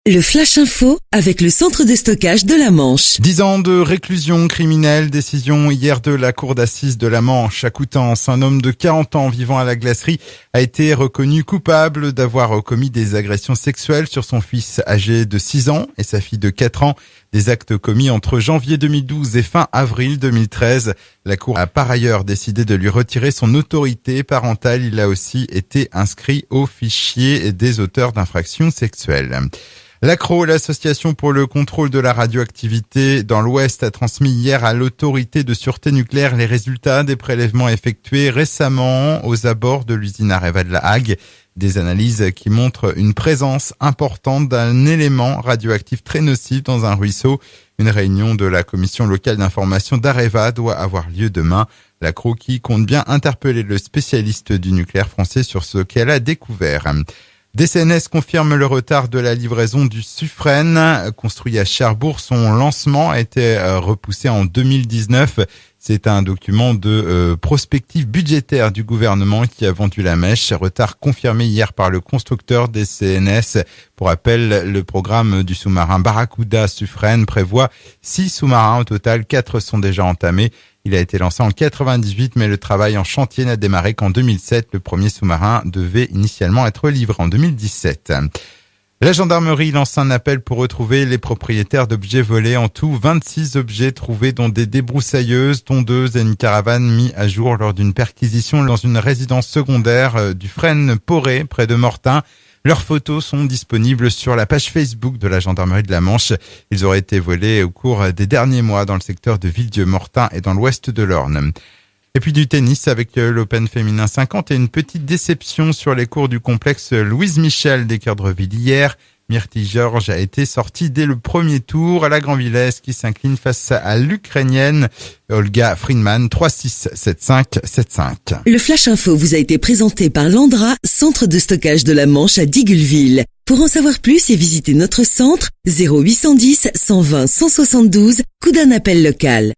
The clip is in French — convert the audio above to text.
Le Flash Info avec le centre de stockage de la Manche. 10 ans de réclusion criminelle, décision hier de la cour d'assises de la Manche à Coutances. Un homme de 40 ans vivant à la glacerie a été reconnu coupable d'avoir commis des agressions sexuelles sur son fils âgé de 6 ans et sa fille de 4 ans. Des actes commis entre janvier 2012 et fin avril 2013. La cour a par ailleurs décidé de lui retirer son autorité parentale. Il a aussi été inscrit au fichier des auteurs d'infractions sexuelles. L'ACRO, l'association pour le contrôle de la radioactivité dans l'Ouest, a transmis hier à l'autorité de sûreté nucléaire les résultats des prélèvements effectués récemment aux abords de l'usine Areva de La Hague. Des analyses qui montrent une présence importante d'un élément radioactif très nocif dans un ruisseau. Une réunion de la commission locale d'information d'Areva doit avoir lieu demain. L'ACRO qui compte bien interpeller le spécialiste du nucléaire français sur ce qu'elle a découvert. DCNS confirme le retard de la livraison du Suffren. Construit à Cherbourg, son lancement a été repoussé en 2019. C'est un document de prospective budgétaire du gouvernement qui a vendu la mèche. Retard confirmé hier par le constructeur DCNS. Pour rappel, le programme du sous-marin Barracuda Suffren prévoit 6 sous-marins. Au total, 4 sont déjà entamés. Il a été lancé en 98, mais le travail en chantier n'a démarré qu'en 2007. Le premier sous-marin devait initialement être livré en 2017. La gendarmerie lance un appel pour retrouver les propriétaires d'objets volés. En tout, 26 objets trouvés, dont des débroussailleuses, tondeuses et une caravane mis à jour lors d'une perquisition dans une résidence secondaire du Fresnes-Poré, près de Mortain. Leurs photos sont disponibles sur la page Facebook de la gendarmerie de la Manche. Ils auraient été volés au cours des derniers mois dans le secteur de Villedieu-Mortain et dans l'ouest de l'Orne. Et puis du tennis avec l'Open féminin 50 et une petite déception sur les cours du complexe Louise Michel d'Équerdreville hier. Myrtille Georges a été sortie dès le premier tour à la Grand-Villaise qui s'incline face à l'Ukrainienne Olga Friedman 3-6, 7-5, 7-5. Le Flash Info vous a été présenté par Landra, centre de stockage de la Manche à Digueulville. Pour en savoir plus et visiter notre centre, 0810 120 172, coup d'un appel local.